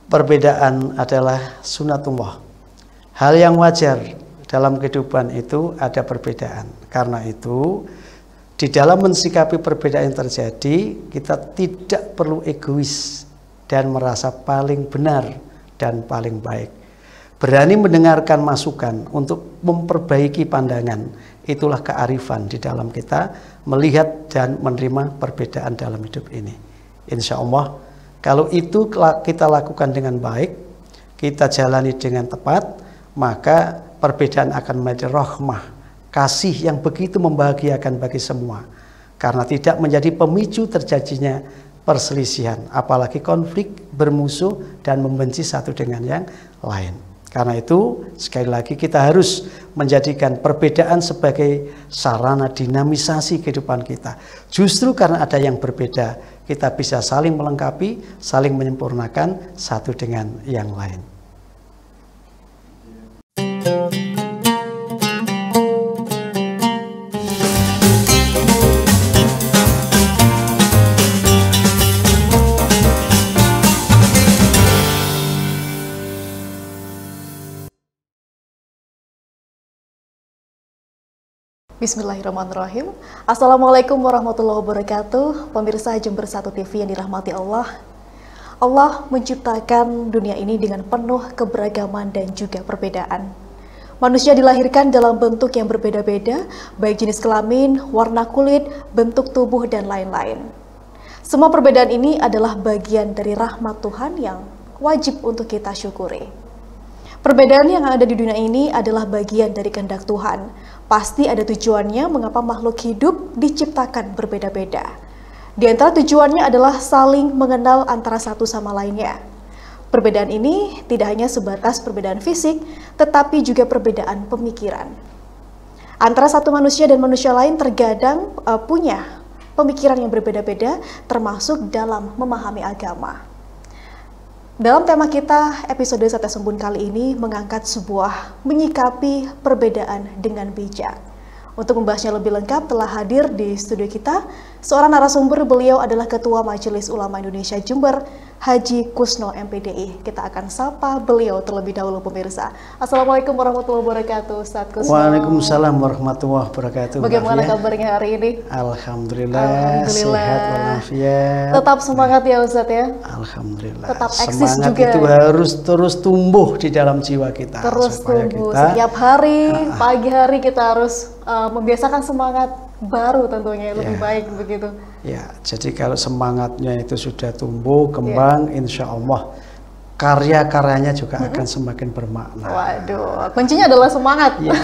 Perbedaan adalah sunatullah. Hal yang wajar dalam kehidupan itu ada perbedaan. Karena itu, di dalam mensikapi perbedaan yang terjadi, kita tidak perlu egois dan merasa paling benar dan paling baik. Berani mendengarkan masukan untuk memperbaiki pandangan, itulah kearifan di dalam kita melihat dan menerima perbedaan dalam hidup ini. Insya Allah, kalau itu kita lakukan dengan baik, kita jalani dengan tepat, maka perbedaan akan menjadi rahmah, kasih yang begitu membahagiakan bagi semua. Karena tidak menjadi pemicu terjadinya perselisihan, apalagi konflik, bermusuh, dan membenci satu dengan yang lain. Karena itu, sekali lagi kita harus menjadikan perbedaan sebagai sarana dinamisasi kehidupan kita. Justru karena ada yang berbeda, kita bisa saling melengkapi, saling menyempurnakan satu dengan yang lain. Bismillahirrahmanirrahim. Assalamualaikum warahmatullahi wabarakatuh. Pemirsa Jember 1 TV yang dirahmati Allah. Allah menciptakan dunia ini dengan penuh keberagaman dan juga perbedaan. Manusia dilahirkan dalam bentuk yang berbeda-beda, baik jenis kelamin, warna kulit, bentuk tubuh, dan lain-lain. Semua perbedaan ini adalah bagian dari rahmat Tuhan yang wajib untuk kita syukuri. Perbedaan yang ada di dunia ini adalah bagian dari kehendak Tuhan. Pasti ada tujuannya mengapa makhluk hidup diciptakan berbeda-beda. Di antara tujuannya adalah saling mengenal antara satu sama lainnya. Perbedaan ini tidak hanya sebatas perbedaan fisik, tetapi juga perbedaan pemikiran. Antara satu manusia dan manusia lain terkadang punya pemikiran yang berbeda-beda, termasuk dalam memahami agama. Dalam tema kita, episode Sate Sembun kali ini mengangkat sebuah menyikapi perbedaan dengan bijak. Untuk membahasnya lebih lengkap telah hadir di studio kita seorang narasumber. Beliau adalah Ketua Majelis Ulama Indonesia Jember, Haji Kusno MPDI. Kita akan sapa beliau terlebih dahulu, pemirsa. Assalamualaikum warahmatullahi wabarakatuh, Ustadz Kusno. Waalaikumsalam warahmatullahi wabarakatuh. Bagaimana kabarnya hari ini? Alhamdulillah, sehat walafiat. Tetap semangat ya Ustadz ya. Alhamdulillah. Tetap eksis semangat juga. Itu harus terus tumbuh di dalam jiwa kita. Terus supaya tumbuh. Kita, setiap hari, pagi hari kita harus membiasakan semangat baru tentunya lebih baik begitu. Ya, jadi kalau semangatnya itu sudah tumbuh, kembang, insya Allah karya-karyanya juga akan semakin bermakna. Waduh, kuncinya adalah semangat. Ya.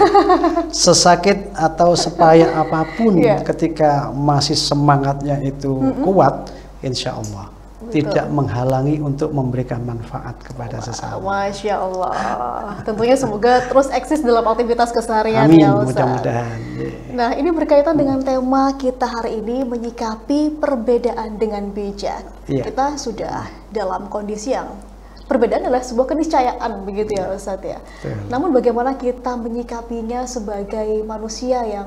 Sesakit atau sepayah apapun, ketika masih semangatnya itu kuat, insya Allah tidak menghalangi untuk memberikan manfaat kepada sesama. Masya Allah. Tentunya semoga terus eksis dalam aktivitas keseharian. Amin, ya Ustaz. Mudah-mudahan. Nah, ini berkaitan dengan tema kita hari ini, menyikapi perbedaan dengan bijak. Kita sudah dalam kondisi yang perbedaan adalah sebuah keniscayaan, begitu ya Ustaz ya. Namun bagaimana kita menyikapinya sebagai manusia yang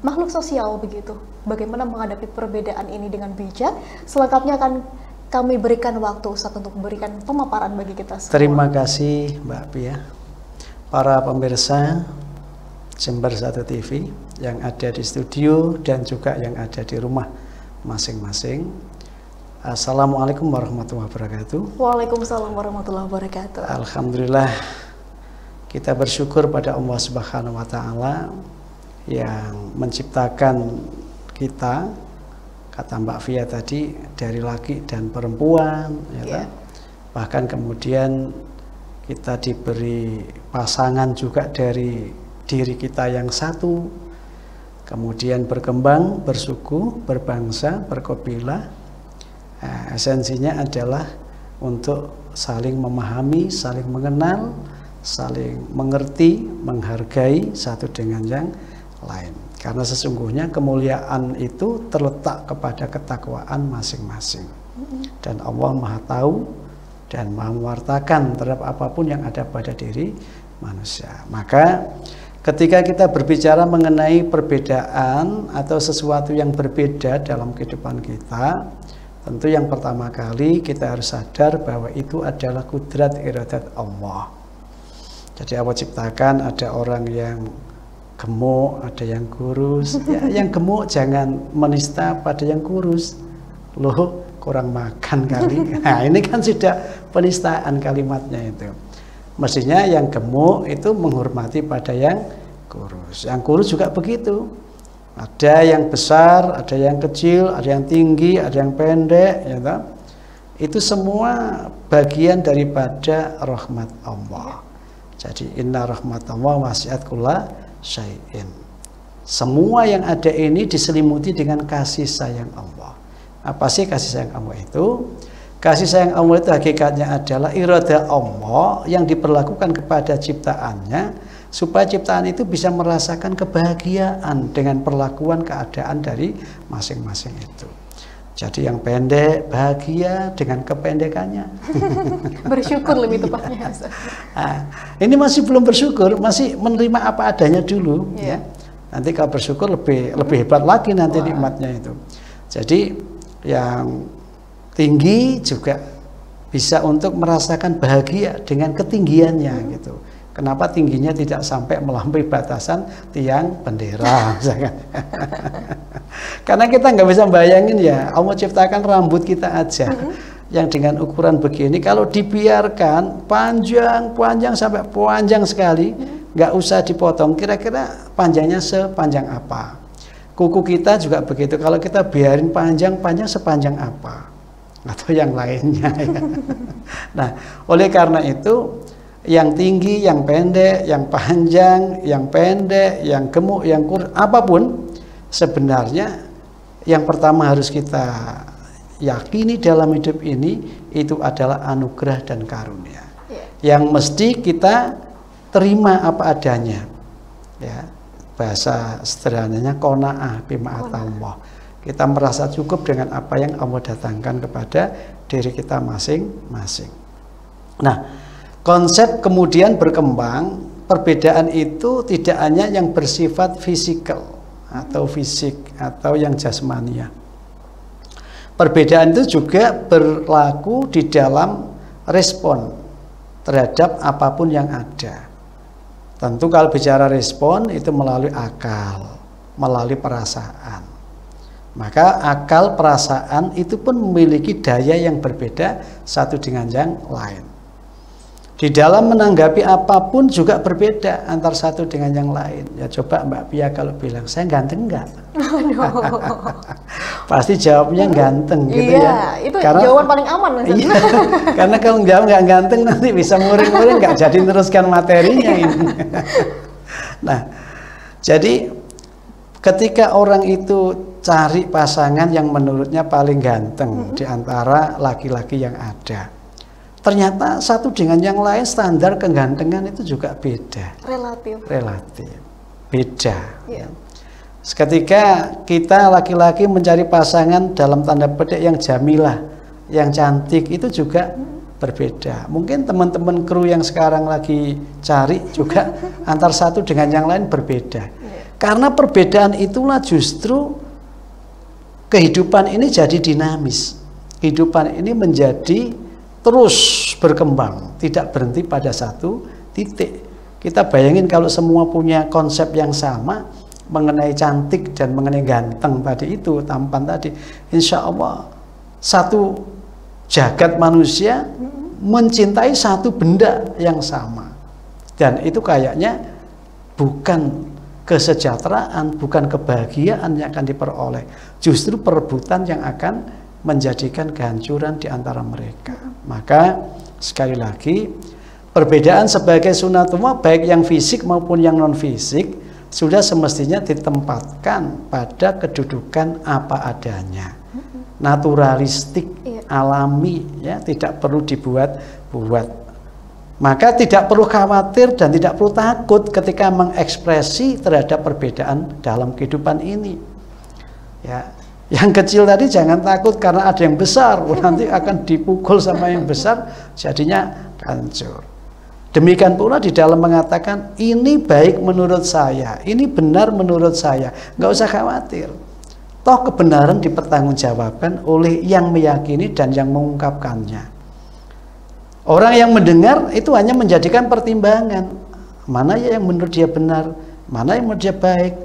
makhluk sosial begitu? Bagaimana menghadapi perbedaan ini dengan bijak? Selengkapnya akan kami berikan waktu Ustaz untuk memberikan pemaparan bagi kita semua. Terima kasih Mbak Pia. Para pemirsa Jember 1 TV yang ada di studio dan juga yang ada di rumah masing-masing. Assalamualaikum warahmatullahi wabarakatuh. Waalaikumsalam warahmatullahi wabarakatuh. Alhamdulillah, kita bersyukur pada Allah Subhanahu wa Ta'ala yang menciptakan kita, kata Mbak Fia tadi, dari laki dan perempuan, bahkan kemudian kita diberi pasangan juga dari diri kita yang satu, kemudian berkembang, bersuku, berbangsa, berkabilah. Esensinya adalah untuk saling memahami, saling mengenal, saling mengerti, menghargai satu dengan yang lain. Karena sesungguhnya kemuliaan itu terletak kepada ketakwaan masing-masing. Dan Allah Maha Tahu dan Maha mewartakan terhadap apapun yang ada pada diri manusia. Maka ketika kita berbicara mengenai perbedaan atau sesuatu yang berbeda dalam kehidupan kita, Tentu yang pertama kali kita harus sadar bahwa itu adalah kudrat iradat Allah. Jadi Allah ciptakan ada orang yang gemuk, ada yang kurus. Ya, yang gemuk jangan menista pada yang kurus. Loh, kurang makan kali. Nah, ini kan sudah penistaan kalimatnya itu. Mestinya yang gemuk itu menghormati pada yang kurus. Yang kurus juga begitu. Ada yang besar, ada yang kecil, ada yang tinggi, ada yang pendek, ya toh? Itu semua bagian daripada rahmat Allah. Jadi inna rahmatallah wasi'at kulla syai'in. Semua yang ada ini diselimuti dengan kasih sayang Allah. Apa sih kasih sayang Allah itu? Kasih sayang Allah itu hakikatnya adalah iradah Allah yang diperlakukan kepada ciptaannya, supaya ciptaan itu bisa merasakan kebahagiaan dengan perlakuan keadaan dari masing-masing itu. Jadi yang pendek bahagia dengan kependekannya. Bersyukur lebih tepatnya. Nah, ini masih belum bersyukur, masih menerima apa adanya dulu. Ya. Nanti kalau bersyukur lebih hebat lagi nanti nikmatnya itu. Jadi yang tinggi juga bisa untuk merasakan bahagia dengan ketinggiannya gitu. Kenapa tingginya tidak sampai melampaui batasan tiang bendera misalkan. Karena kita nggak bisa bayangin ya, Allah ciptakan rambut kita aja yang dengan ukuran begini, kalau dibiarkan panjang sampai panjang sekali, nggak usah dipotong, kira-kira panjangnya sepanjang apa. Kuku kita juga begitu, kalau kita biarin panjang sepanjang apa, atau yang lainnya ya. Nah, oleh karena itu yang tinggi, yang pendek, yang panjang, yang pendek, yang gemuk, yang kurus, apapun sebenarnya yang pertama harus kita yakini dalam hidup ini itu adalah anugerah dan karunia. Yang mesti kita terima apa adanya. Ya, bahasa sederhananya qanaah bima atallah. Kita merasa cukup dengan apa yang Allah datangkan kepada diri kita masing-masing. Nah, konsep kemudian berkembang, perbedaan itu tidak hanya yang bersifat fisikal atau fisik atau yang jasmania. Perbedaan itu juga berlaku di dalam respon terhadap apapun yang ada. Tentu kalau bicara respon itu melalui akal, melalui perasaan. Maka akal, perasaan itu pun memiliki daya yang berbeda satu dengan yang lain. Di dalam menanggapi apapun juga berbeda antar satu dengan yang lain. Ya coba Mbak Pia kalau bilang, saya ganteng enggak? Pasti jawabnya ganteng gitu ya. Itu karena, jawaban paling aman. Iya, karena kalau jawab nggak ganteng nanti bisa muring-muring, nggak jadi teruskan materinya ini. Nah, jadi ketika orang itu cari pasangan yang menurutnya paling ganteng di antara laki-laki yang ada, ternyata satu dengan yang lain standar kegantengan itu juga beda. Relatif. Beda. Yeah. Ketika kita laki-laki mencari pasangan dalam tanda petik yang jamilah, yang cantik, itu juga berbeda. Mungkin teman-teman kru yang sekarang lagi cari juga antar satu dengan yang lain berbeda. Yeah. Karena perbedaan itulah justru kehidupan ini jadi dinamis. Kehidupan ini menjadi terus berkembang, tidak berhenti pada satu titik. Kita bayangin kalau semua punya konsep yang sama mengenai cantik dan mengenai ganteng tadi itu, tampan tadi, insya Allah satu jagat manusia mencintai satu benda yang sama. Dan itu kayaknya bukan kesejahteraan, bukan kebahagiaan yang akan diperoleh, justru perebutan yang akan menjadikan kehancuran di antara mereka. Maka sekali lagi, perbedaan sebagai sunatullah baik yang fisik maupun yang non fisik sudah semestinya ditempatkan pada kedudukan apa adanya, naturalistik, alami, ya, tidak perlu dibuat-buat. Maka tidak perlu khawatir dan tidak perlu takut ketika mengekspresi terhadap perbedaan dalam kehidupan ini. Ya, yang kecil tadi jangan takut karena ada yang besar, nanti akan dipukul sama yang besar, jadinya hancur. Demikian pula di dalam mengatakan ini baik menurut saya, ini benar menurut saya, nggak usah khawatir. Toh kebenaran dipertanggungjawabkan oleh yang meyakini dan yang mengungkapkannya. Orang yang mendengar itu hanya menjadikan pertimbangan. Mana ya yang menurut dia benar, mana yang menurut dia baik.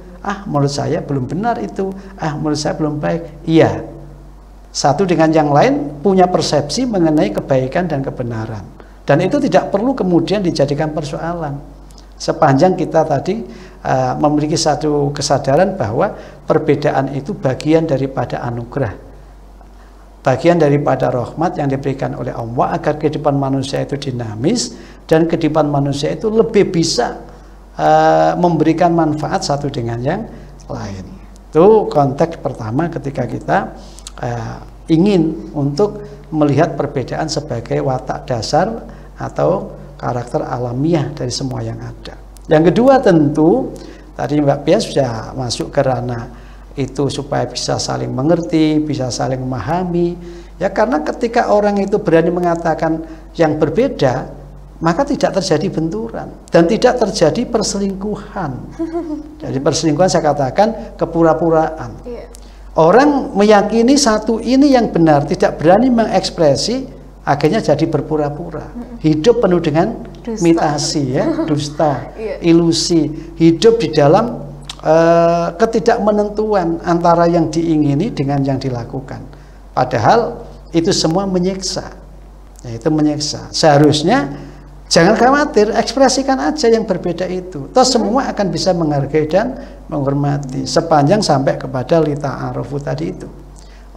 Menurut saya belum benar itu. Menurut saya belum baik. Iya. Satu dengan yang lain punya persepsi mengenai kebaikan dan kebenaran. Dan itu tidak perlu kemudian dijadikan persoalan. Sepanjang kita tadi memiliki satu kesadaran bahwa perbedaan itu bagian daripada anugerah, bagian daripada rahmat yang diberikan oleh Allah agar kehidupan manusia itu dinamis dan kehidupan manusia itu lebih bisa memberikan manfaat satu dengan yang lain. Itu konteks pertama ketika kita ingin untuk melihat perbedaan sebagai watak dasar atau karakter alamiah dari semua yang ada. Yang kedua tentu tadi Mbak Pia sudah masuk ke ranah itu supaya bisa saling mengerti, bisa saling memahami. Ya karena ketika orang itu berani mengatakan yang berbeda, maka tidak terjadi benturan dan tidak terjadi perselingkuhan. Jadi perselingkuhan saya katakan kepura-puraan. Orang meyakini satu ini yang benar, tidak berani mengekspresi, akhirnya jadi berpura-pura. Hidup penuh dengan imitasi, ya, dusta, ilusi. Hidup di dalam ketidakmenentuan antara yang diingini dengan yang dilakukan. Padahal itu semua menyiksa. Ya, itu menyiksa. Seharusnya jangan khawatir, ekspresikan aja yang berbeda itu. Toh semua akan bisa menghargai dan menghormati sepanjang sampai kepada lita'arufu tadi itu.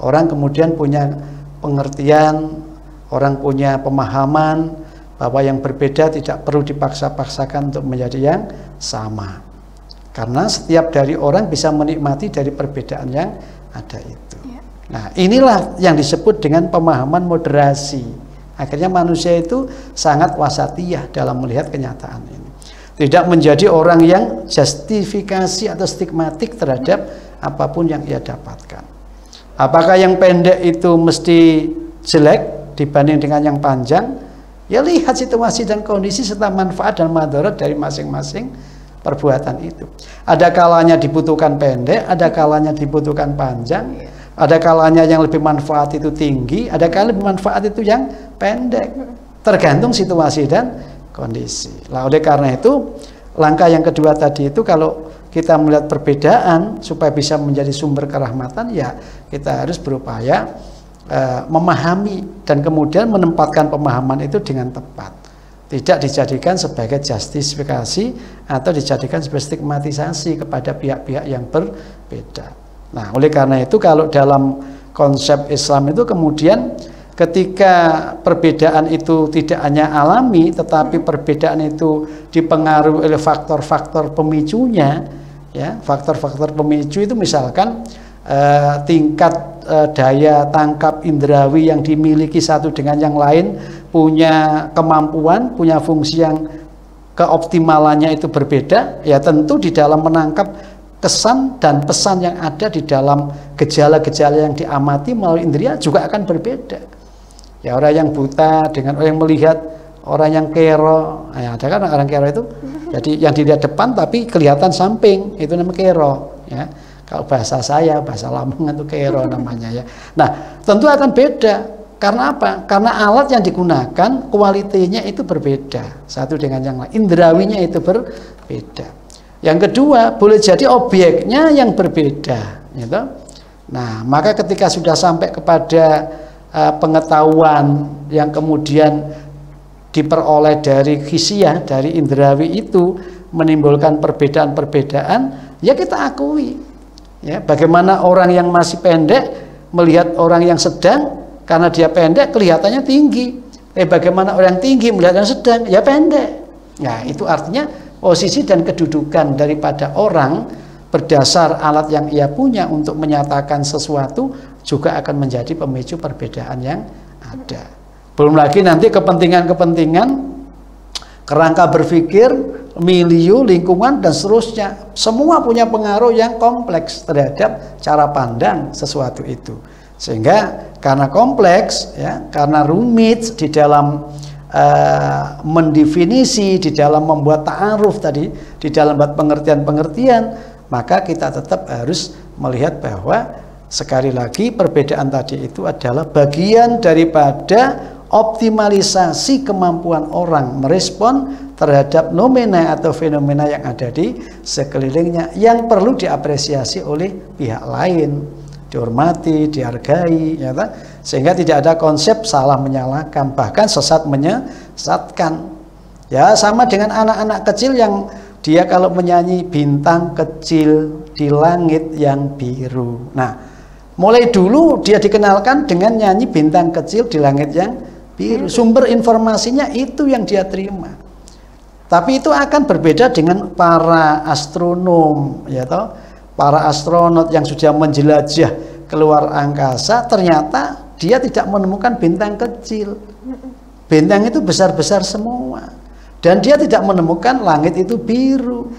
Orang kemudian punya pengertian, orang punya pemahaman bahwa yang berbeda tidak perlu dipaksa-paksakan untuk menjadi yang sama. Karena setiap dari orang bisa menikmati dari perbedaan yang ada itu. Nah, inilah yang disebut dengan pemahaman moderasi. Akhirnya manusia itu sangat wasatiyah dalam melihat kenyataan ini. Tidak menjadi orang yang justifikasi atau stigmatik terhadap apapun yang ia dapatkan. Apakah yang pendek itu mesti jelek dibanding dengan yang panjang? Ya lihat situasi dan kondisi serta manfaat dan madarat dari masing-masing perbuatan itu. Ada kalanya dibutuhkan pendek, ada kalanya dibutuhkan panjang, ada kalanya yang lebih manfaat itu tinggi, ada kalanya lebih manfaat itu yang pendek. Tergantung situasi dan kondisi. Nah, oleh karena itu, langkah yang kedua tadi itu kalau kita melihat perbedaan supaya bisa menjadi sumber kerahmatan, ya kita harus berupaya memahami dan kemudian menempatkan pemahaman itu dengan tepat. Tidak dijadikan sebagai justifikasi atau dijadikan sebagai stigmatisasi kepada pihak-pihak yang berbeda. Nah, oleh karena itu kalau dalam konsep Islam itu kemudian ketika perbedaan itu tidak hanya alami, tetapi perbedaan itu dipengaruhi oleh faktor-faktor pemicunya, ya, faktor-faktor pemicu itu misalkan tingkat daya tangkap indrawi yang dimiliki satu dengan yang lain punya kemampuan, punya fungsi yang keoptimalannya itu berbeda, ya tentu di dalam menangkap kesan dan pesan yang ada di dalam gejala-gejala yang diamati melalui indria juga akan berbeda. Ya, orang yang buta dengan orang yang melihat, orang yang kero, ya, ada kan orang kero itu, jadi yang dilihat depan tapi kelihatan samping, itu namanya kero, ya. Kalau bahasa saya, bahasa Lamongan itu kero namanya, ya. Nah, tentu akan beda. Karena apa? Karena alat yang digunakan, kualitinya itu berbeda satu dengan yang lain, indrawinya itu berbeda. Yang kedua, boleh jadi objeknya yang berbeda, gitu. Nah, maka ketika sudah sampai kepada pengetahuan yang kemudian diperoleh dari hisiyah, dari indrawi itu menimbulkan perbedaan-perbedaan, ya kita akui. Ya, bagaimana orang yang masih pendek melihat orang yang sedang, karena dia pendek kelihatannya tinggi. Bagaimana orang yang tinggi melihat yang sedang, ya pendek. Nah, itu artinya posisi dan kedudukan daripada orang berdasar alat yang ia punya untuk menyatakan sesuatu juga akan menjadi pemicu perbedaan yang ada. Belum lagi nanti kepentingan-kepentingan, kerangka berpikir, milieu, lingkungan, dan seterusnya. Semua punya pengaruh yang kompleks terhadap cara pandang sesuatu itu. Sehingga karena kompleks, ya, karena rumit di dalam mendefinisi, di dalam membuat ta'aruf tadi, di dalam membuat pengertian-pengertian, maka kita tetap harus melihat bahwa Sekali lagi, perbedaan tadi itu adalah bagian daripada optimalisasi kemampuan orang merespon terhadap nomena atau fenomena yang ada di sekelilingnya yang perlu diapresiasi oleh pihak lain, dihormati, dihargai, ya, sehingga tidak ada konsep salah menyalahkan, bahkan sesat menyesatkan. Ya, sama dengan anak-anak kecil yang dia kalau menyanyi bintang kecil di langit yang biru. Nah, mulai dulu dia dikenalkan dengan nyanyi bintang kecil di langit yang biru. Sumber informasinya itu yang dia terima. Tapi itu akan berbeda dengan para astronom, ya toh, para astronot yang sudah menjelajah keluar angkasa, ternyata dia tidak menemukan bintang kecil. Bintang itu besar-besar semua. Dan dia tidak menemukan langit itu biru.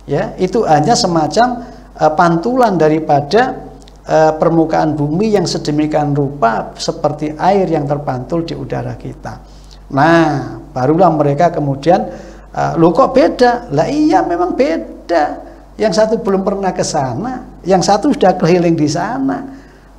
Ya, itu hanya semacam pantulan daripada permukaan bumi yang sedemikian rupa seperti air yang terpantul di udara kita. Nah, barulah mereka kemudian loh kok beda? Lah iya memang beda. Yang satu belum pernah ke sana, yang satu sudah keliling di sana.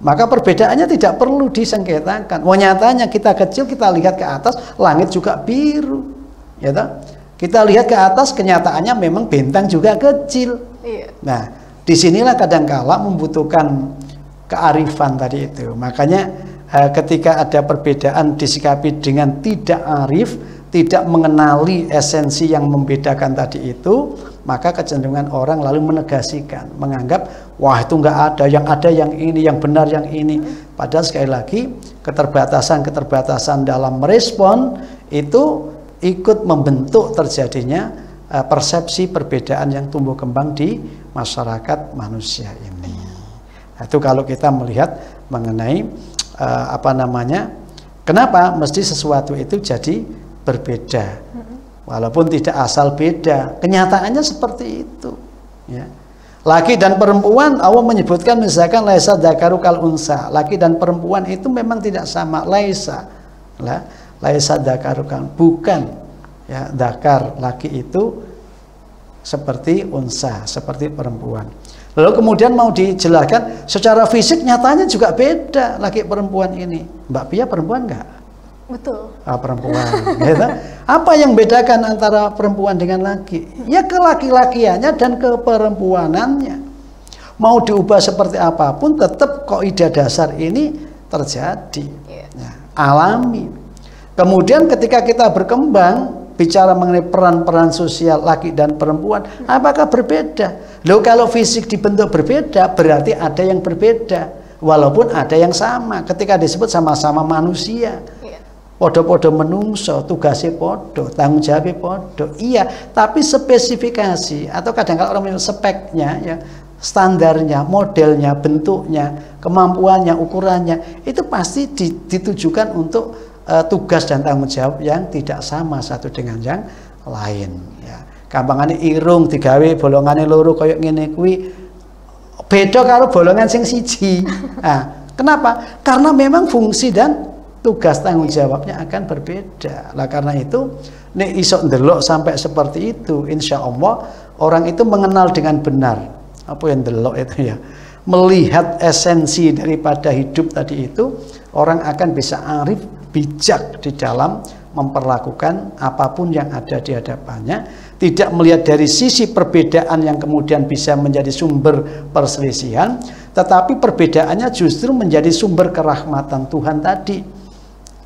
Maka perbedaannya tidak perlu disengketakan. Nyatanya kita kecil, kita lihat ke atas, langit juga biru. Ya toh? Kita lihat ke atas, kenyataannya memang bintang juga kecil. Iya. Nah, disinilah kadangkala membutuhkan kearifan tadi itu. Makanya ketika ada perbedaan disikapi dengan tidak arif, tidak mengenali esensi yang membedakan tadi itu, maka kecenderungan orang lalu menegasikan, menganggap wah itu enggak ada yang ini, yang benar yang ini. Padahal sekali lagi keterbatasan dalam merespon itu ikut membentuk terjadinya persepsi perbedaan yang tumbuh kembang di masyarakat manusia ini. Nah, itu kalau kita melihat mengenai kenapa mesti sesuatu itu jadi berbeda, walaupun tidak asal beda, kenyataannya seperti itu. Ya. Laki dan perempuan, Allah menyebutkan misalkan laisa dzakaru kal unsa, laki dan perempuan itu memang tidak sama, laisa dzakaru kal, bukan ya, dzakar laki itu seperti unsa, seperti perempuan. Lalu kemudian mau dijelaskan secara fisik nyatanya juga beda laki perempuan ini. Mbak Pia perempuan enggak? Betul. Perempuan. Gitu. Apa yang bedakan antara perempuan dengan laki? Ya kelaki-lakiannya dan keperempuanannya. Mau diubah seperti apapun tetap kaidah dasar ini terjadi. Ya, alami. Kemudian ketika kita berkembang bicara mengenai peran-peran sosial laki dan perempuan, apakah berbeda? Loh, kalau fisik dibentuk berbeda, berarti ada yang berbeda. Walaupun ada yang sama. Ketika disebut sama-sama manusia, podo-podo menungso, tugasnya podo, tanggung jawabnya podo. Iya, tapi spesifikasi atau kadang-kadang orang menyebut speknya, ya, standarnya, modelnya, bentuknya, kemampuannya, ukurannya, itu pasti ditujukan untuk tugas dan tanggung jawab yang tidak sama satu dengan yang lain. Ya. Gampangane irung digawe bolongane loro koyo ngene kuwi beda karo bolongan sing siji. Nah, kenapa? Karena memang fungsi dan tugas tanggung jawabnya akan berbeda. Lah karena itu nek iso ndelok sampai seperti itu, insya Allah orang itu mengenal dengan benar apa yang ndelok itu ya. Melihat esensi daripada hidup tadi itu, orang akan bisa arif, bijak di dalam memperlakukan apapun yang ada di hadapannya, tidak melihat dari sisi perbedaan yang kemudian bisa menjadi sumber perselisihan, tetapi perbedaannya justru menjadi sumber kerahmatan Tuhan tadi.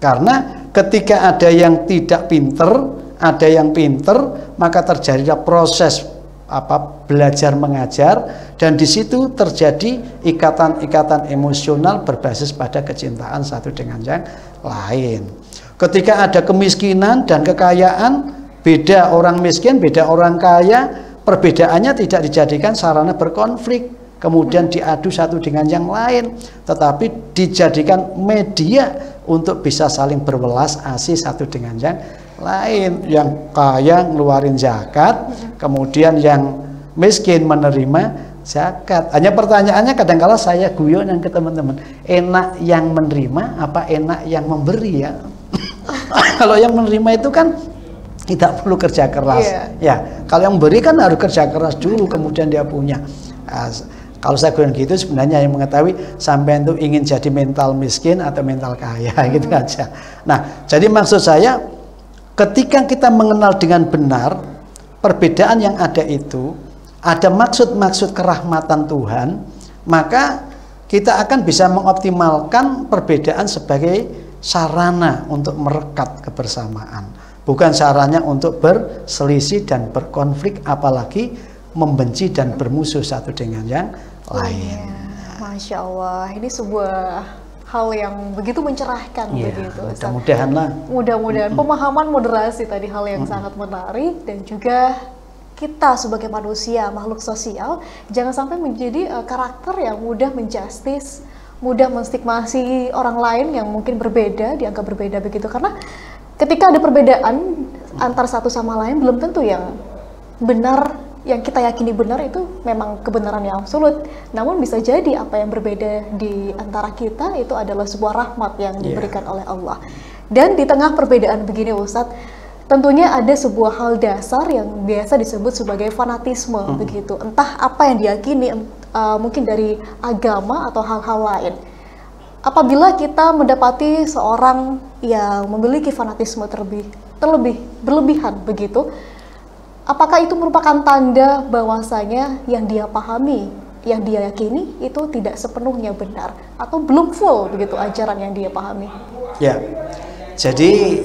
Karena ketika ada yang tidak pinter, ada yang pinter, maka terjadilah proses belajar mengajar, dan di situ terjadi ikatan-ikatan emosional berbasis pada kecintaan satu dengan yang lain. Ketika ada kemiskinan dan kekayaan, beda orang miskin, beda orang kaya, perbedaannya tidak dijadikan sarana berkonflik, kemudian diadu satu dengan yang lain, tetapi dijadikan media untuk bisa saling berwelas asih satu dengan yang lain. Yang kaya ngeluarin zakat, kemudian yang miskin menerima zakat. Hanya pertanyaannya kadang-kala saya guyon ke teman-teman, enak yang menerima apa enak yang memberi ya? Kalau yang menerima itu kan tidak perlu kerja keras. Ya, kalau yang memberi kan harus kerja keras dulu, kemudian dia punya. Kalau saya bilang gitu sebenarnya yang mengetahui sampai itu ingin jadi mental miskin atau mental kaya gitu aja. Nah, jadi maksud saya ketika kita mengenal dengan benar perbedaan yang ada itu, ada maksud-maksud kerahmatan Tuhan, maka kita akan bisa mengoptimalkan perbedaan sebagai sarana untuk merekat kebersamaan, bukan sarana untuk berselisih dan berkonflik, apalagi membenci dan bermusuh satu dengan yang lain. Masya Allah, ini sebuah hal yang begitu mencerahkan begitu. Mudah-mudahan pemahaman moderasi tadi hal yang sangat menarik, dan juga kita sebagai manusia makhluk sosial jangan sampai menjadi karakter yang mudah menjustis, mudah menstigmasi orang lain yang mungkin berbeda, dianggap berbeda begitu. Karena ketika ada perbedaan antar satu sama lain, belum tentu yang benar, yang kita yakini benar itu memang kebenaran yang absolut. Namun bisa jadi apa yang berbeda di antara kita itu adalah sebuah rahmat yang diberikan oleh Allah. Dan di tengah perbedaan begini Ustadz, tentunya ada sebuah hal dasar yang biasa disebut sebagai fanatisme begitu. Entah apa yang diyakini, mungkin dari agama atau hal-hal lain. Apabila kita mendapati seorang yang memiliki fanatisme terlebih berlebihan begitu, apakah itu merupakan tanda bahwasanya yang dia pahami, yang dia yakini itu tidak sepenuhnya benar atau belum full begitu ajaran yang dia pahami? Ya, jadi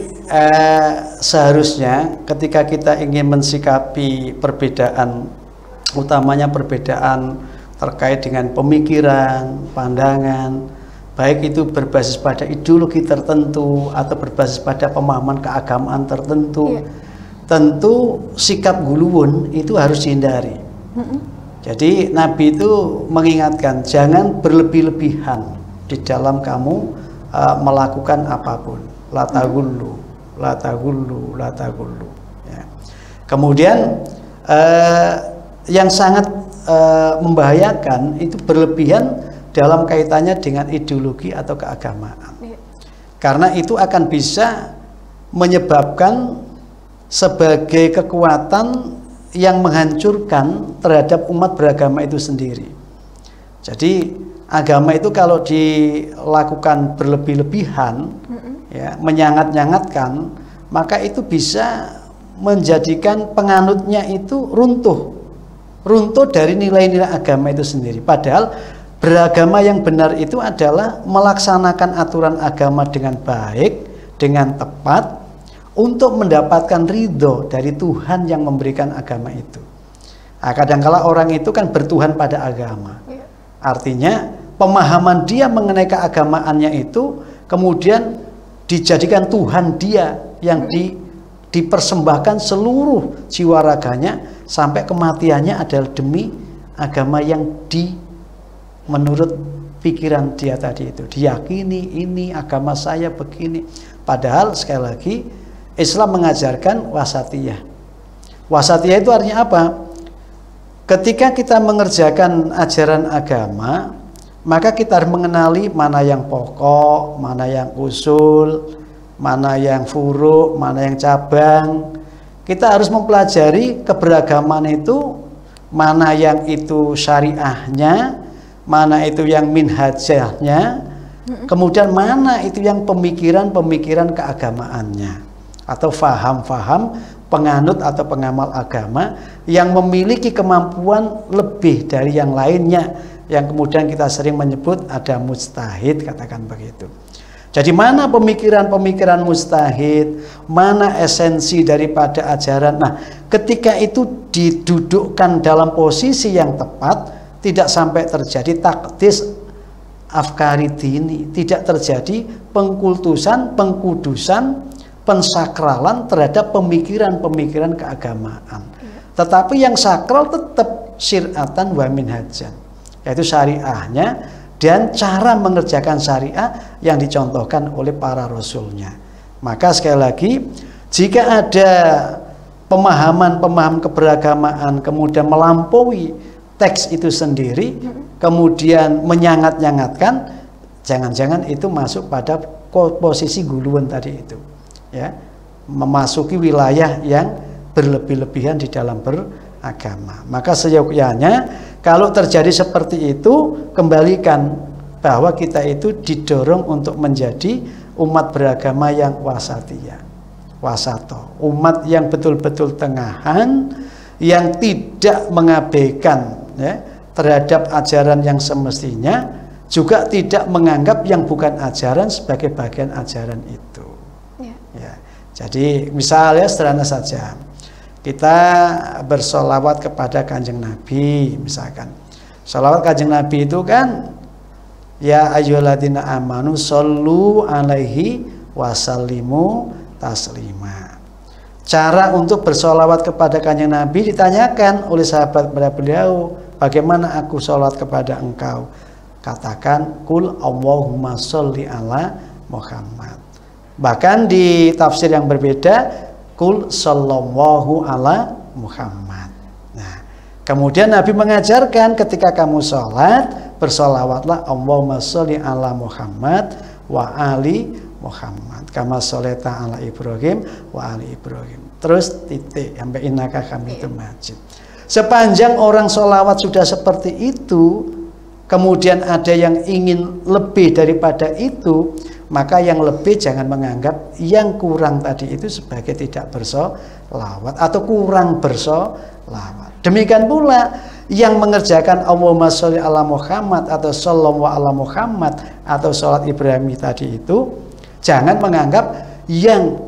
seharusnya ketika kita ingin mensikapi perbedaan, utamanya perbedaan terkait dengan pemikiran, pandangan, baik itu berbasis pada ideologi tertentu atau berbasis pada pemahaman keagamaan tertentu, tentu sikap guluwun itu harus dihindari. Jadi Nabi itu mengingatkan jangan berlebih-lebihan di dalam kamu melakukan apapun. La tagullu, la tagullu, la tagullu. Ya. Kemudian yang sangat membahayakan itu berlebihan dalam kaitannya dengan ideologi atau keagamaan. Karena itu akan bisa menyebabkan sebagai kekuatan yang menghancurkan terhadap umat beragama itu sendiri. Jadi agama itu kalau dilakukan berlebih-lebihan, ya, menyangat-nyangatkan, maka itu bisa menjadikan penganutnya itu runtuh dari nilai-nilai agama itu sendiri. Padahal beragama yang benar itu adalah melaksanakan aturan agama dengan baik, dengan tepat, untuk mendapatkan ridho dari Tuhan yang memberikan agama itu. Nah, kadangkala orang itu kan bertuhan pada agama. Artinya pemahaman dia mengenai keagamaannya itu kemudian dijadikan Tuhan dia yang dipersembahkan seluruh jiwa raganya sampai kematiannya adalah demi agama yang menurut pikiran dia tadi itu. Diyakini ini agama saya begini. Padahal sekali lagi Islam mengajarkan wasatiyah. Wasatiyah itu artinya apa? Ketika kita mengerjakan ajaran agama, maka kita harus mengenali mana yang pokok, mana yang usul, mana yang furu', mana yang cabang. Kita harus mempelajari keberagaman itu, mana yang itu syariahnya, mana itu yang minhajahnya, kemudian mana itu yang pemikiran-pemikiran keagamaannya, atau faham-faham penganut atau pengamal agama yang memiliki kemampuan lebih dari yang lainnya, yang kemudian kita sering menyebut ada mujtahid, katakan begitu. Jadi mana pemikiran-pemikiran mujtahid, mana esensi daripada ajaran. Nah, ketika itu didudukkan dalam posisi yang tepat, tidak sampai terjadi takdis afkari dini, tidak terjadi pengkultusan, pengkudusan, pensakralan terhadap pemikiran-pemikiran keagamaan. Tetapi yang sakral tetap syir'atan wa minhajan, yaitu syariahnya dan cara mengerjakan syariah yang dicontohkan oleh para rasulnya. Maka sekali lagi, jika ada pemahaman keberagamaan kemudian melampaui teks itu sendiri, kemudian menyangat-nyangatkan, jangan-jangan itu masuk pada posisi guluan tadi itu, ya, memasuki wilayah yang berlebih-lebihan di dalam beragama. Maka seyogyanya kalau terjadi seperti itu, kembalikan bahwa kita itu didorong untuk menjadi umat beragama yang wasatiyah, wasato, umat yang betul-betul tengahan, yang tidak mengabaikan ya, terhadap ajaran yang semestinya, juga tidak menganggap yang bukan ajaran sebagai bagian ajaran itu. Ya. Jadi misalnya sederhana saja, kita bersolawat kepada Kanjeng Nabi, misalkan solawat Kanjeng Nabi itu kan ya ayyuhalladzina amanu shollu alaihi wasallimu taslima. Cara untuk bersolawat kepada Kanjeng Nabi ditanyakan oleh sahabat kepada beliau, bagaimana aku sholawat kepada engkau? Katakan kul Allahumma sholli ala Muhammad. Bahkan di tafsir yang berbeda, kul sallallahu ala Muhammad. Nah, kemudian Nabi mengajarkan ketika kamu sholat, bersolawatlah Allahumma sholli ala Muhammad wa ali Muhammad kama sholata ala Ibrahim wa ali Ibrahim. Terus titik sampai innaka hamidum majid. Sepanjang orang sholawat sudah seperti itu, kemudian ada yang ingin lebih daripada itu, maka yang lebih jangan menganggap yang kurang tadi itu sebagai tidak bersolawat atau kurang bersolawat. Demikian pula yang mengerjakan Allahumma sholli ala Muhammad atau sallallahu ala Muhammad atau sholat Ibrahimi tadi itu, jangan menganggap yang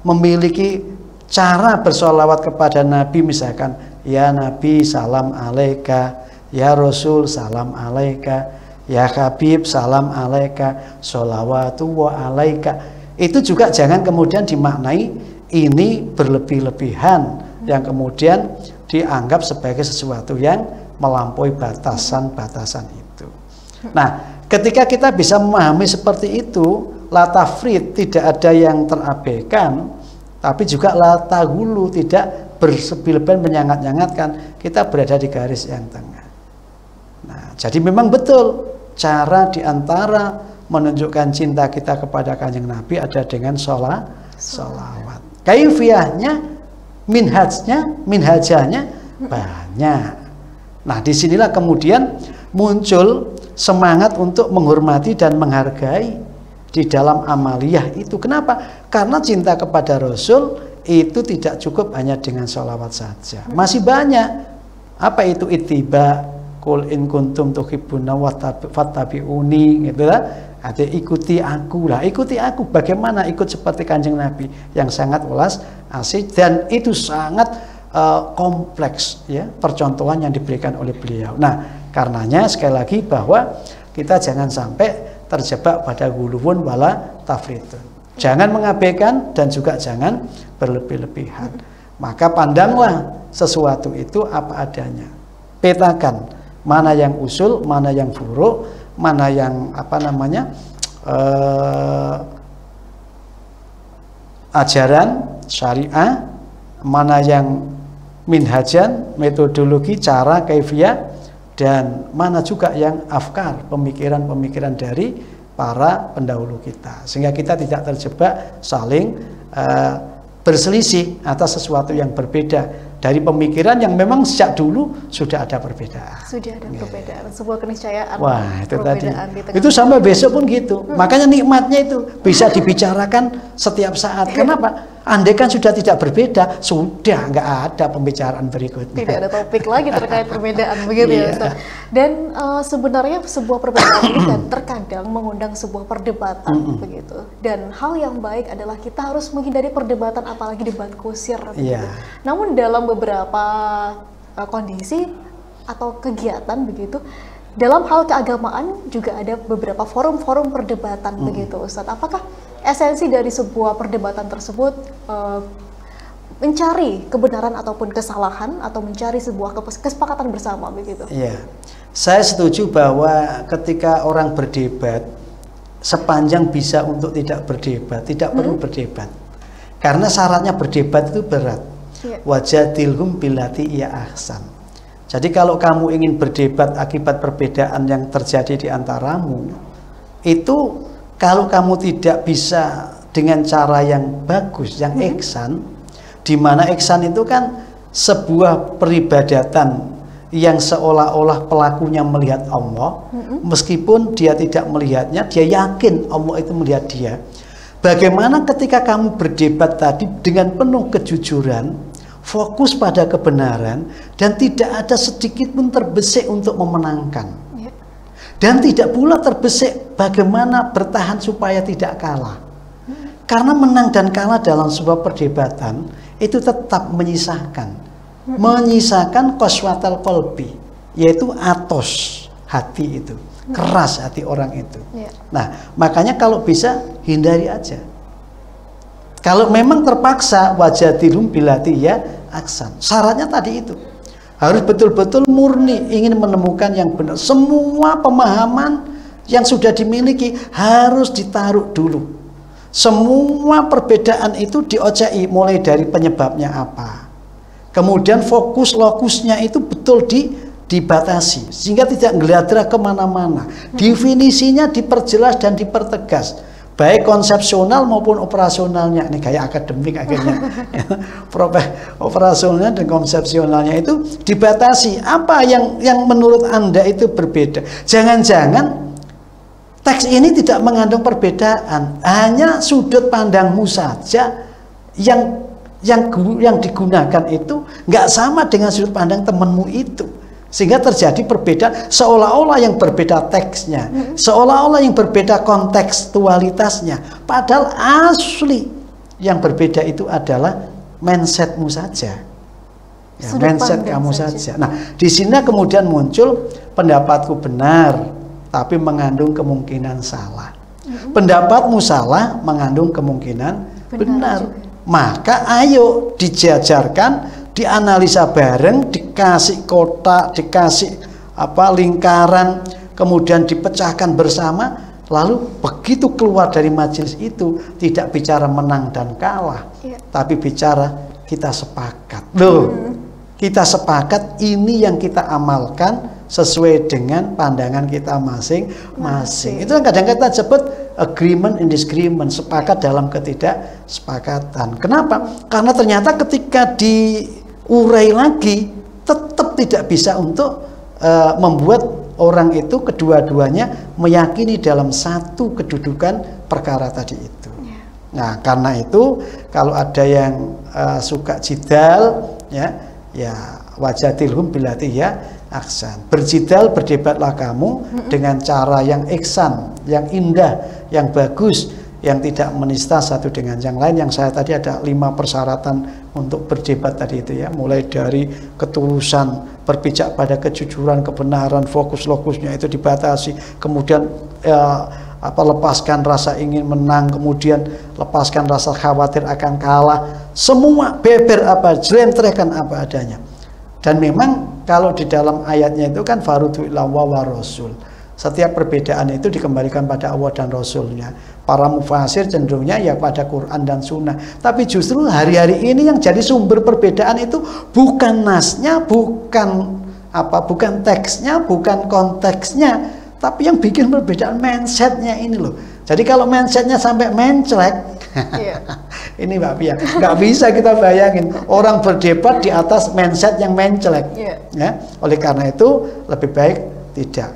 memiliki cara bersolawat kepada Nabi, misalkan ya Nabi salam alaika, ya Rasul salam alaika, ya Habib salam alaika, sholawatu wa alaika. Itu juga jangan kemudian dimaknai ini berlebih-lebihan, yang kemudian dianggap sebagai sesuatu yang melampaui batasan-batasan itu. Nah, ketika kita bisa memahami seperti itu, la tafrid, tidak ada yang terabaikan, tapi juga la taghulu, tidak berlebihan menyangat-nyangatkan, kita berada di garis yang tengah. Nah, jadi memang betul cara diantara menunjukkan cinta kita kepada Kanjeng Nabi ada dengan sholawat. Kaifiyahnya, minhajahnya banyak. Nah, disinilah kemudian muncul semangat untuk menghormati dan menghargai di dalam amaliyah itu. Kenapa? Karena cinta kepada Rasul itu tidak cukup hanya dengan sholawat saja. Masih banyak. Apa itu ittiba? Qul in kuntum tuhibbuna fattabi'uni, gitu lah. Ada ikuti aku lah, ikuti aku. Bagaimana ikut seperti Kanjeng Nabi yang sangat welas asih, dan itu sangat kompleks ya percontohan yang diberikan oleh beliau. Nah, karenanya sekali lagi bahwa kita jangan sampai terjebak pada guluwun wala tafridun. Jangan mengabaikan dan juga jangan berlebih-lebihan. Maka pandanglah sesuatu itu apa adanya. Petakan mana yang usul, mana yang furu', mana yang ajaran syariah, mana yang minhajan, metodologi, cara, kaifiyah, dan mana juga yang afkar, pemikiran-pemikiran dari para pendahulu kita, sehingga kita tidak terjebak saling berselisih atas sesuatu yang berbeda dari pemikiran yang memang sejak dulu sudah ada perbedaan. Sudah ada perbedaan, sebuah keniscayaan. Wah, itu tadi. Itu sampai besok pun gitu. Makanya nikmatnya itu bisa dibicarakan setiap saat. Kenapa? Andai kan sudah tidak berbeda, sudah nggak ada pembicaraan berikutnya. Tidak ada topik lagi terkait perbedaan, begitu ya Ustaz. Dan sebenarnya sebuah perbedaan ini kan terkadang mengundang sebuah perdebatan, begitu. Dan hal yang baik adalah kita harus menghindari perdebatan, apalagi debat kusir. Begitu. Namun dalam beberapa kondisi atau kegiatan begitu, dalam hal keagamaan juga ada beberapa forum-forum perdebatan, begitu Ustaz. Apakah esensi dari sebuah perdebatan tersebut mencari kebenaran ataupun kesalahan, atau mencari sebuah kesepakatan bersama, begitu? Iya, saya setuju bahwa ketika orang berdebat, sepanjang bisa untuk tidak berdebat, tidak perlu berdebat, karena syaratnya berdebat itu berat. Wajadilhum billati ya ahsan. Jadi kalau kamu ingin berdebat akibat perbedaan yang terjadi di antaramu, itu kalau kamu tidak bisa dengan cara yang bagus, yang ihsan, di mana ihsan itu kan sebuah peribadatan yang seolah-olah pelakunya melihat Allah, meskipun dia tidak melihatnya, dia yakin Allah itu melihat dia. Bagaimana ketika kamu berdebat tadi dengan penuh kejujuran, fokus pada kebenaran, dan tidak ada sedikit pun terbesit untuk memenangkan. Dan tidak pula terbesit bagaimana bertahan supaya tidak kalah. Karena menang dan kalah dalam sebuah perdebatan itu tetap menyisakan qaswatal qalbi, yaitu atos hati itu, keras hati orang itu. Nah, makanya kalau bisa hindari aja. Kalau memang terpaksa, wajadilhum billati ya aksan. Syaratnya tadi itu harus betul-betul murni ingin menemukan yang benar. Semua pemahaman yang sudah dimiliki harus ditaruh dulu. Semua perbedaan itu diocei, mulai dari penyebabnya apa. Kemudian fokus lokusnya itu betul dibatasi, sehingga tidak geladra kemana-mana. Definisinya diperjelas dan dipertegas, baik konsepsional maupun operasionalnya. Ini kayak akademik akhirnya. Operasionalnya dan konsepsionalnya itu dibatasi. Apa yang menurut Anda itu berbeda? Jangan-jangan teks ini tidak mengandung perbedaan, hanya sudut pandangmu saja yang digunakan itu nggak sama dengan sudut pandang temanmu itu, sehingga terjadi perbedaan, seolah-olah yang berbeda teksnya, seolah-olah yang berbeda kontekstualitasnya, padahal asli yang berbeda itu adalah mindsetmu saja, ya, mindset kamu saja. Nah, di sini kemudian muncul pendapatku benar, tapi mengandung kemungkinan salah. Pendapatmu salah mengandung kemungkinan benar. Maka ayo dijajarkan, dianalisa bareng, dikasih kotak, dikasih lingkaran, kemudian dipecahkan bersama. Lalu begitu keluar dari majelis itu tidak bicara menang dan kalah, tapi bicara kita sepakat. Kita sepakat ini yang kita amalkan sesuai dengan pandangan kita masing-masing. Itu yang kadang kita sebut agreement and disagreement, sepakat dalam ketidaksepakatan. Kenapa? Karena ternyata ketika diurai lagi tetap tidak bisa untuk membuat orang itu kedua-duanya meyakini dalam satu kedudukan perkara tadi itu. Nah, karena itu kalau ada yang suka jidal, ya wajadilhum billati ya aksan. Berjidal, berdebatlah kamu dengan cara yang ihsan, yang indah, yang bagus, yang tidak menista satu dengan yang lain. Yang saya tadi ada 5 persyaratan untuk berdebat tadi itu ya, mulai dari ketulusan, berpijak pada kejujuran, kebenaran, fokus lokusnya itu dibatasi, kemudian lepaskan rasa ingin menang, kemudian lepaskan rasa khawatir akan kalah, semua beber jelentrehkan apa adanya. Dan memang kalau di dalam ayatnya itu kan farudu ila wa rasul. Setiap perbedaan itu dikembalikan pada Allah dan Rasulnya. Para mufasir cenderungnya ya pada Quran dan Sunnah. Tapi justru hari-hari ini yang jadi sumber perbedaan itu bukan nasnya, bukan teksnya, bukan konteksnya, tapi yang bikin perbedaan mindsetnya ini loh. Jadi kalau mindsetnya sampai menclek, ini Mbak Pia, nggak bisa kita bayangin orang berdebat di atas mindset yang menclek. Ya, oleh karena itu lebih baik tidak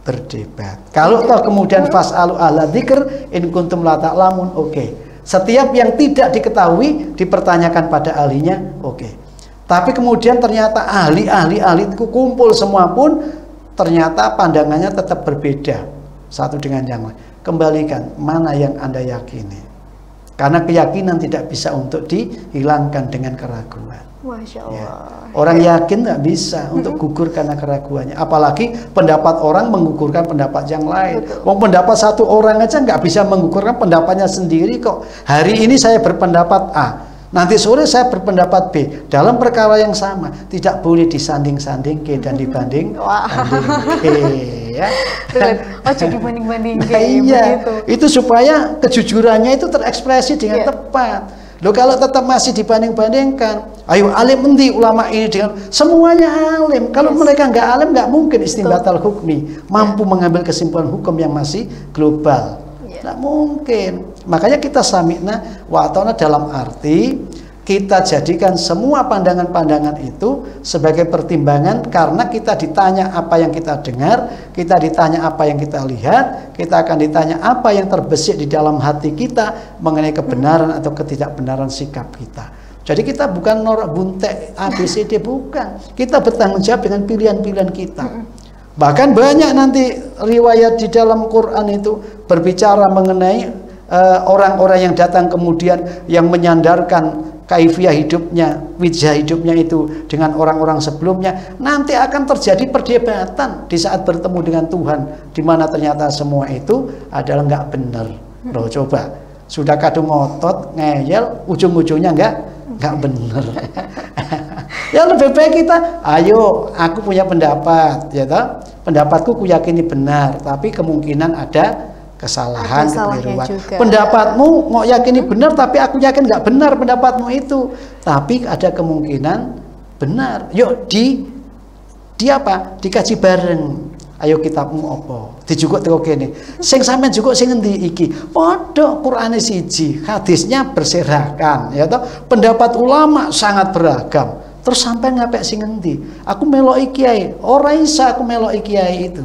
berdebat. Kalau toh kemudian fas'alu ahla dzikr in kuntum la ta'lamun, oke. Setiap yang tidak diketahui dipertanyakan pada ahlinya, oke. Tapi kemudian ternyata ahli itu kumpul semua pun ternyata pandangannya tetap berbeda satu dengan yang lain. Kembalikan mana yang Anda yakini. Karena keyakinan tidak bisa untuk dihilangkan dengan keraguan. Masya Allah. Ya. Orang yakin nggak bisa untuk gugur karena keraguannya. Apalagi pendapat orang menggugurkan pendapat yang lain. Pendapat satu orang aja nggak bisa menggugurkan pendapatnya sendiri kok. Hari ini saya berpendapat A, nanti sore saya berpendapat B. Dalam perkara yang sama tidak boleh disanding-sanding K dan dibanding K. Ya. Oh, jadi banding-banding iya, itu supaya kejujurannya itu terekspresi dengan tepat. Loh, kalau tetap masih dibanding-bandingkan, ayo alim endi ulama ini dengan semuanya alim. Kalau mereka nggak alim, nggak mungkin istinbatal hukmi, mampu mengambil kesimpulan hukum yang masih global. Nggak mungkin. Makanya kita sami'na wa ata'na dalam arti kita jadikan semua pandangan-pandangan itu sebagai pertimbangan, karena kita ditanya apa yang kita dengar, kita ditanya apa yang kita lihat, kita akan ditanya apa yang terbesit di dalam hati kita mengenai kebenaran atau ketidakbenaran sikap kita. Jadi kita bukan norak buntek ABCD, bukan. Kita bertanggung jawab dengan pilihan-pilihan kita. Bahkan banyak nanti riwayat di dalam Quran itu berbicara mengenai orang-orang yang datang kemudian yang menyandarkan kaifiah hidupnya, wijah hidupnya itu dengan orang-orang sebelumnya. Nanti akan terjadi perdebatan di saat bertemu dengan Tuhan, di mana ternyata semua itu adalah nggak benar. Loh, coba sudah kadung ngotot, ngeyel, ujung-ujungnya nggak benar. Ya lebih baik kita, ayo, aku punya pendapat, ya toh, pendapatku kuyakini benar, tapi kemungkinan ada kesalahan, kekeliruan. Pendapatmu mau yakini benar, tapi aku yakin nggak benar pendapatmu itu, tapi ada kemungkinan benar. Yuk di apa? Dikaji bareng. Ayo kitabmu apa? Dijukuk teko kene. Sing sampean jukuk sing endi iki? Padha Qur'ane siji, hadisnya berserakan, ya toh. Pendapat ulama sangat beragam. Terus sampean ngapik sing endi? Aku meloki kiai, ora isa aku meloki kiai itu.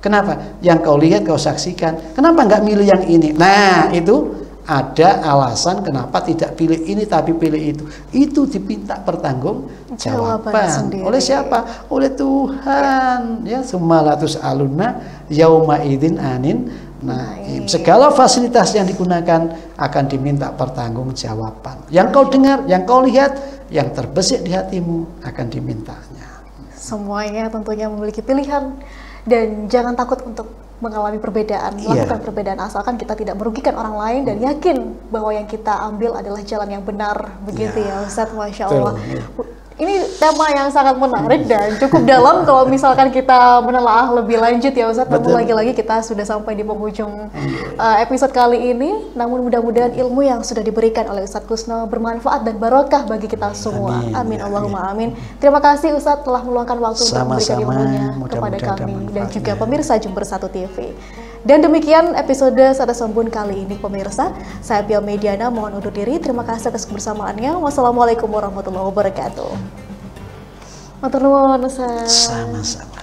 Kenapa? Yang kau lihat, kau saksikan. Kenapa nggak milih yang ini? Nah, itu ada alasan kenapa tidak pilih ini tapi pilih itu. Itu dipinta pertanggungjawaban. Oleh siapa? Oleh Tuhan. Ya, sumalatus aluna yauma idzin anin. Nah, segala fasilitas yang digunakan akan diminta pertanggungjawaban. Yang kau dengar, yang kau lihat, yang terbesit di hatimu akan dimintanya. Semuanya tentunya memiliki pilihan. Dan jangan takut untuk mengalami perbedaan, melakukan perbedaan, asalkan kita tidak merugikan orang lain dan yakin bahwa yang kita ambil adalah jalan yang benar. Begitu ya Ustadz, Masya Allah. Ini tema yang sangat menarik dan cukup dalam kalau misalkan kita menelaah lebih lanjut ya Ustadz. Namun lagi-lagi kita sudah sampai di penghujung episode kali ini. Namun mudah-mudahan ilmu yang sudah diberikan oleh Ustadz Kusno bermanfaat dan barokah bagi kita semua. Amin, Allahumma amin. Terima kasih Ustadz telah meluangkan waktu untuk memberikan ilmunya kepada kami dan juga pemirsa Jember 1 TV. Dan demikian episode Sada Sambun kali ini pemirsa. Saya Pia Mediana mohon undur diri. Terima kasih atas kebersamaannya. Wassalamualaikum warahmatullahi wabarakatuh. Matur nuwun, Ustaz. Sama-sama.